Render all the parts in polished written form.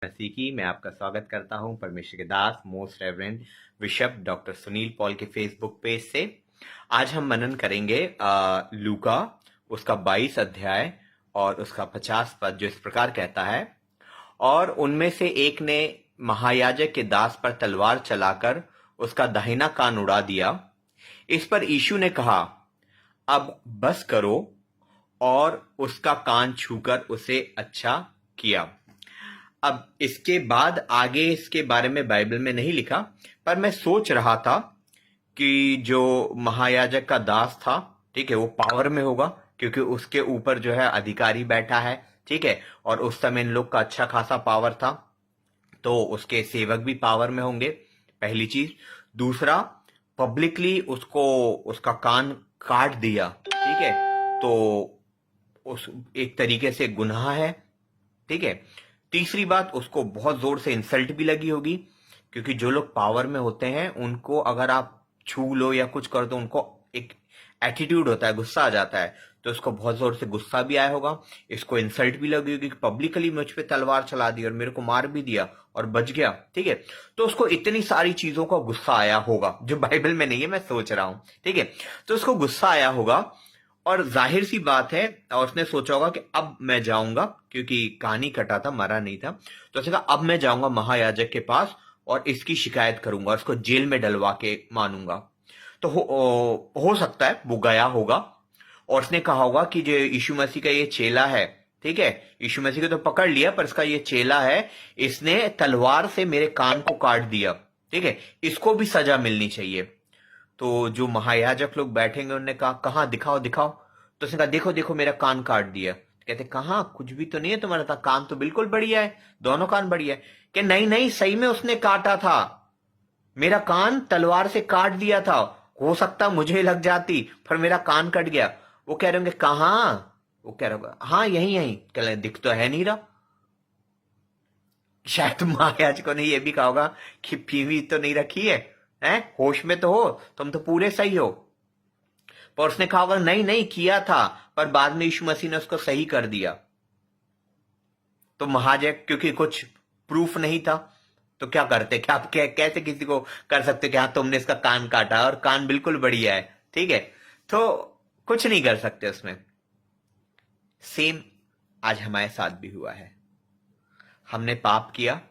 मसीह की मैं आपका स्वागत करता हूं परमेश्वर के दास most reverend bishop doctor Sunil Paul के फेसबुक पेज से। आज हम मनन करेंगे लूका उसका 22 अध्याय और उसका 50 पद, जो इस प्रकार कहता है, और उनमें से एक ने महायाजक के दास पर तलवार चलाकर उसका दाहिना कान उड़ा दिया। इस पर यीशु ने कहा, अब बस करो, और उसका कान छूकर उसे अच्छा किया। अब इसके बाद आगे इसके बारे में बाइबल में नहीं लिखा, पर मैं सोच रहा था कि जो महायाजक का दास था, ठीक है, वो पावर में होगा क्योंकि उसके ऊपर जो है अधिकारी बैठा है, ठीक है, और उस समय इन लोग का अच्छा खासा पावर था, तो उसके सेवक भी पावर में होंगे, पहली चीज। दूसरा, पब्लिकली उसको उसका कान काट दिया, ठीक है, तो उस एक तरीके से गुनाह है, ठीक है। तीसरी बात, उसको बहुत जोर से इंसल्ट भी लगी होगी, क्योंकि जो लोग पावर में होते हैं उनको अगर आप छू लो या कुछ कर दो, उनको एक एटीट्यूड होता है, गुस्सा आ जाता है, तो इसको बहुत जोर से गुस्सा भी आया होगा, इसको इंसल्ट भी लगी होगी कि पब्लिकली मुझ पे तलवार चला दी और मेरे को मार भी दिया और बच गया, ठीक है। तो उसको इतनी सारी चीजों का गुस्सा आया होगा, जो बाइबल में नहीं है, मैं सोच रहा हूं, ठीक है। तो उसको गुस्सा आया होगा और जाहिर सी बात है, और उसने सोचा होगा कि अब मैं जाऊंगा, क्योंकि कहानी कटा था, मरा नहीं था, तो उसने कहा अब मैं जाऊंगा महायाजक के पास और इसकी शिकायत करूंगा, उसको जेल में डलवा के मानूंगा। तो हो सकता है वो गया होगा और उसने कहा होगा कि जो यीशु मसीह का ये चेला है, ठीक है, यीशु मसीह को तो पकड़ लिया, पर इसका ये चेला है, इसने तलवार से मेरे कान को काट दिया, ठीक है, इसको भी सजा मिलनी चाहिए। तो जो महायाजक लोग बैठेंगे उन्होंने कहा, कहाँ, दिखाओ दिखाओ। तो उसने कहा, देखो देखो मेरा कान काट दिया। तो कहते, कहाँ, कुछ भी तो नहीं है तुम्हारा, था कान तो बिल्कुल बढ़िया है, दोनों कान बढ़िया है। कि नहीं नहीं, सही में उसने काटा था, मेरा कान तलवार से काट दिया था, हो सकता मुझे लग जाती, पर मेरा कान कट गया। वो कह रहे होंगे, कहाँ? वो कह रहे होगा, हाँ यही यही। कह रहे, दिख तो है नहीं रहा। शायद महायाजकों ने ये भी कहा होगा कि पीवी तो नहीं रखी है, हैं, होश में तो हो, तुम तो पूरे सही हो। पर उसने कहा होगा, नहीं नहीं किया था, पर बाद में यीशु मसीह ने उसको सही कर दिया। तो महायाजक, क्योंकि कुछ प्रूफ नहीं था, तो क्या करते, क्या आप कैसे किसी को कर सकते कि हाँ तुमने इसका कान काटा और कान बिल्कुल बढ़िया है, ठीक है, तो कुछ नहीं कर सकते उसमें। सेम आज हमारे साथ भी हुआ है। हमने पाप किया,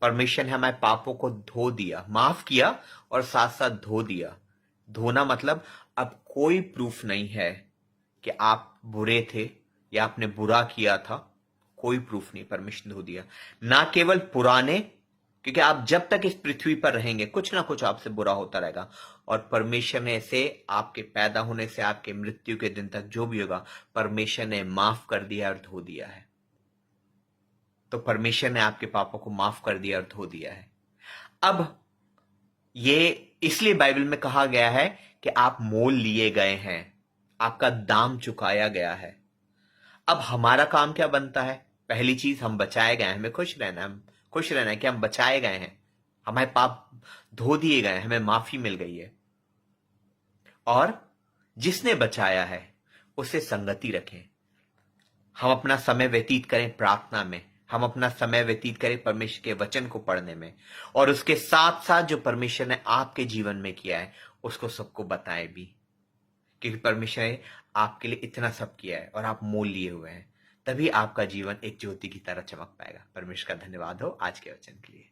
परमेश्वर ने हमारे पापों को धो दिया, माफ किया और साथ साथ धो दिया। धोना मतलब अब कोई प्रूफ नहीं है कि आप बुरे थे या आपने बुरा किया था, कोई प्रूफ नहीं, परमेश्वर ने धो दिया। ना केवल पुराने, क्योंकि आप जब तक इस पृथ्वी पर रहेंगे कुछ ना कुछ आपसे बुरा होता रहेगा, और परमेश्वर ने से आपके पैदा होने से आपके मृत्यु के दिन तक जो भी होगा, परमेश्वर ने माफ कर दिया और धो दिया है। तो परमेश्वर ने आपके पापों को माफ कर दिया और धो दिया है। अब ये इसलिए बाइबल में कहा गया है कि आप मोल लिए गए हैं, आपका दाम चुकाया गया है। अब हमारा काम क्या बनता है? पहली चीज, हम बचाए गए हैं, हमें खुश रहना है, हम खुश रहना है कि हम बचाए गए हैं, हमारे पाप धो दिए गए हैं, हमें माफी मिल गई है। और जिसने बचाया है उससे संगति रखें। हम अपना समय व्यतीत करें प्रार्थना में, हम अपना समय व्यतीत करें परमेश्वर के वचन को पढ़ने में, और उसके साथ साथ जो परमेश्वर ने आपके जीवन में किया है उसको सबको बताएं भी, क्योंकि परमेश्वर ने आपके लिए इतना सब किया है और आप मोल लिए हुए हैं। तभी आपका जीवन एक ज्योति की तरह चमक पाएगा। परमेश्वर का धन्यवाद हो आज के वचन के लिए।